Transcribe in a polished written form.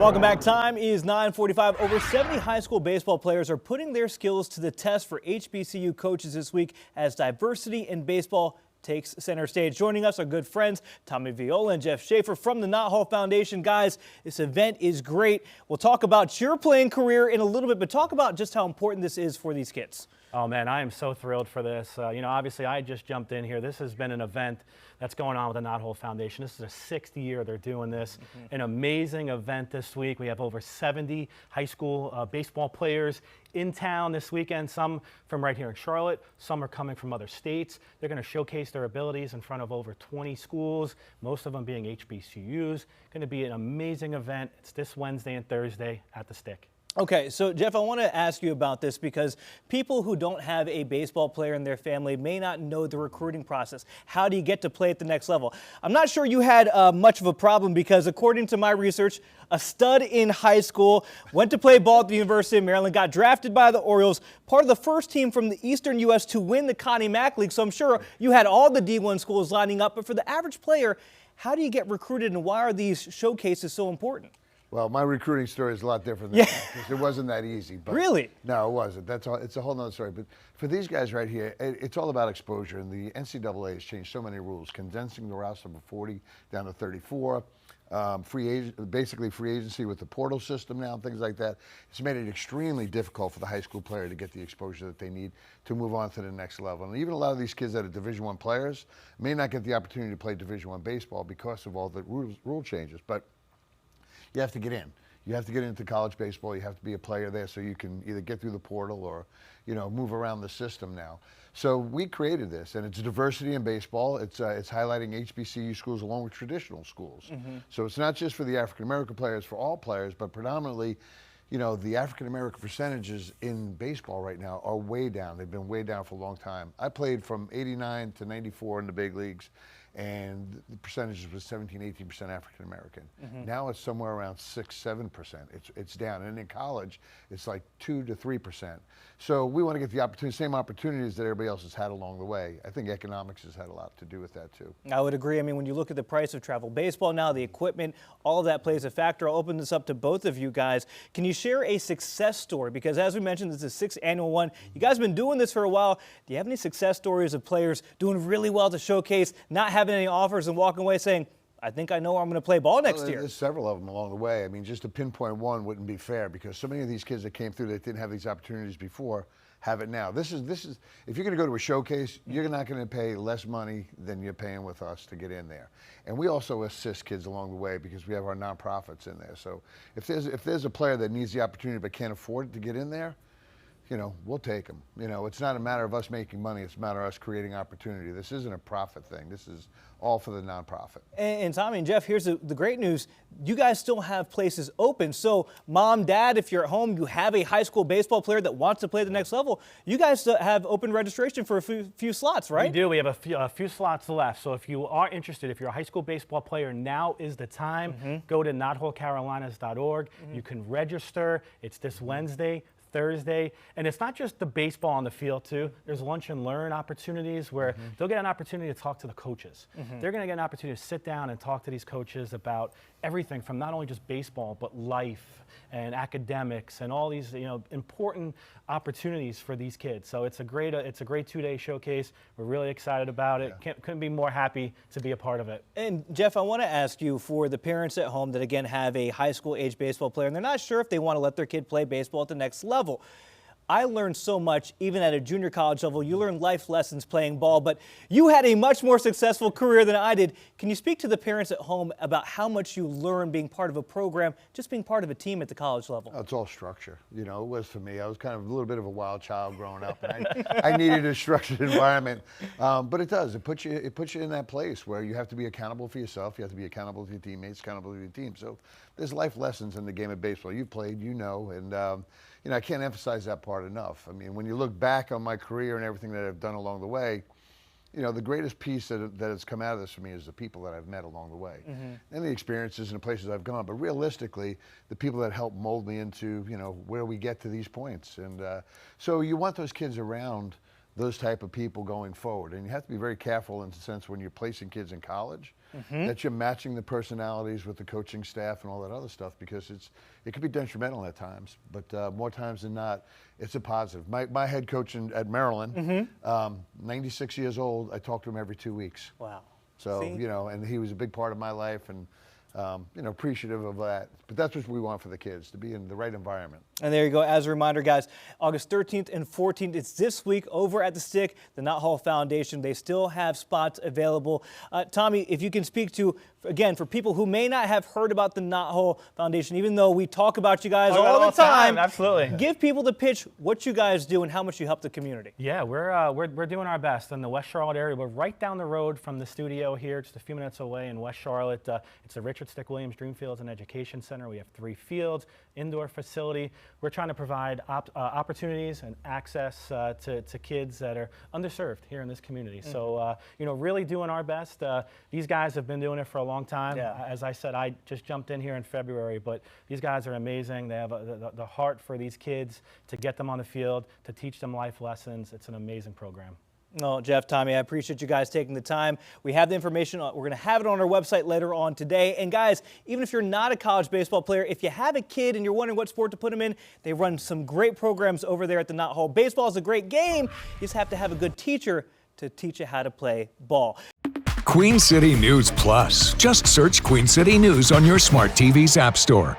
Welcome back. Time is 9:45. Over 70 high school baseball players are putting their skills to the test for HBCU coaches this week as diversity in baseball takes center stage. Joining us are good friends Tommy Viola and Jeff Schaefer from the Knott Hall Foundation. Guys, this event is great. We'll talk about your playing career in a little bit, but talk about just how important this is for these kids. Oh man, I am so thrilled for this. Obviously I just jumped in here. This has been an event that's going on with the Knott Hall Foundation. This is the 6th year they're doing this. An amazing event this week. We have over 70 high school baseball players in town this weekend, some from right here in Charlotte, some are coming from other states. They're going to showcase their abilities in front of over 20 schools, most of them being HBCUs. Going to be an amazing event. It's this Wednesday and Thursday at the Stick. Okay, so Jeff, I want to ask you about this because people who don't have a baseball player in their family may not know the recruiting process. How do you get to play at the next level? I'm not sure you had much of a problem because according to my research, a stud in high school, went to play ball at the University of Maryland, got drafted by the Orioles, part of the first team from the Eastern U.S. to win the Connie Mack League. So I'm sure you had all the D1 schools lining up. But for the average player, how do you get recruited and why are these showcases so important? Well, my recruiting story is a lot different than that because it wasn't that easy. But really? No, it wasn't. That's all. It's a whole nother story. But for these guys right here, it's all about exposure. And the NCAA has changed so many rules, condensing the roster from 40 down to 34. Basically free agency with the portal system now and things like that. It's made it extremely difficult for the high school player to get the exposure that they need to move on to the next level. And even a lot of these kids that are Division I players may not get the opportunity to play Division I baseball because of all the rule changes. But you have to get in. You have to get into college baseball. You have to be a player there so you can either get through the portal or, move around the system now. So we created this, and it's diversity in baseball. It's highlighting HBCU schools along with traditional schools. So it's not just for the African-American players, for all players, but predominantly, the African-American percentages in baseball right now are way down. They've been way down for a long time. I played from 89 to 94 in the big leagues, and the percentages was 17, 18% African American. Now it's somewhere around 6, 7%. It's down, and in college, it's like 2 to 3%. So we want to get the same opportunities that everybody else has had along the way. I think economics has had a lot to do with that too. I would agree. I mean, when you look at the price of travel baseball now, the equipment, all of that plays a factor. I'll open this up to both of you guys. Can you share a success story? Because as we mentioned, this is the 6th annual one. You guys have been doing this for a while. Do you have any success stories of players doing really well to showcase, not having any offers and walking away saying, I think I know where I'm going to play ball next year? There's several of them along the way. I mean, just to pinpoint one wouldn't be fair because so many of these kids that came through that didn't have these opportunities before have it now. This is if you're going to go to a showcase, you're not going to pay less money than you're paying with us to get in there. And we also assist kids along the way because we have our nonprofits in there. So if there's a player that needs the opportunity but can't afford to get in there, we'll take them. It's not a matter of us making money. It's a matter of us creating opportunity. This isn't a profit thing. This is all for the nonprofit. And Tommy and Jeff, here's the great news. You guys still have places open. So mom, dad, if you're at home, you have a high school baseball player that wants to play the next level, you guys still have open registration for a few slots, right? We do. We have a few slots left. So if you are interested, if you're a high school baseball player, now is the time. Go to knotthallcarolinas.org. You can register. It's this Wednesday, Thursday, and it's not just the baseball on the field too. There's lunch and learn opportunities where they'll get an opportunity to talk to the coaches. They're going to get an opportunity to sit down and talk to these coaches about everything from not only just baseball but life and academics and all these important opportunities for these kids. So it's a great 2-day showcase. We're really excited about it. Couldn't be more happy to be a part of it. And Jeff, I want to ask you, for the parents at home that again have a high school age baseball player and they're not sure if they want to let their kid play baseball at the next level. I learned so much, even at a junior college level. You learn life lessons playing ball, but you had a much more successful career than I did. Can you speak to the parents at home about how much you learn being part of a program, just being part of a team at the college level? It's all structure. It was for me. I was kind of a little bit of a wild child growing up, and I needed a structured environment. But it does. It puts you in that place where you have to be accountable for yourself. You have to be accountable to your teammates, accountable to your team. So there's life lessons in the game of baseball. You've played, and I can't emphasize that part enough. I mean, when you look back on my career and everything that I've done along the way, the greatest piece that has come out of this for me is the people that I've met along the way and the experiences and the places I've gone. But realistically, the people that helped mold me into, where we get to these points. And so you want those kids around those type of people going forward. And you have to be very careful in the sense when you're placing kids in college. that you're matching the personalities with the coaching staff and all that other stuff, because it could be detrimental at times, but more times than not, it's a positive. My head coach at Maryland, 96 years old, I talk to him every 2 weeks. Wow. So, See? you know, and he was a big part of my life, and you know, appreciative of that. But that's what we want for the kids, to be in the right environment. And there you go. As a reminder, guys, August 13th and 14th, it's this week over at the Stick, the Knott Hall Foundation. They still have spots available. Tommy, if you can speak to, again, for people who may not have heard about the Knott Hall Foundation, even though we talk about you guys all the time, absolutely. Give people the pitch, what you guys do and how much you help the community. Yeah, we're doing our best in the West Charlotte area. We're right down the road from the studio here, just a few minutes away in West Charlotte. It's the Richard Stick Williams Dreamfields and Education Center. We have 3 fields, indoor facility. We're trying to provide opportunities and access to kids that are underserved here in this community. So, you know, really doing our best. These guys have been doing it for a long time. Yeah. As I said, I just jumped in here in February, but these guys are amazing. They have the heart for these kids to get them on the field, to teach them life lessons. It's an amazing program. No, Jeff, Tommy, I appreciate you guys taking the time. We have the information. We're going to have it on our website later on today. And guys, even if you're not a college baseball player, if you have a kid and you're wondering what sport to put them in, they run some great programs over there at the Knott Hall. Baseball is a great game. You just have to have a good teacher to teach you how to play ball. Queen City News Plus. Just search Queen City News on your smart TV's app store.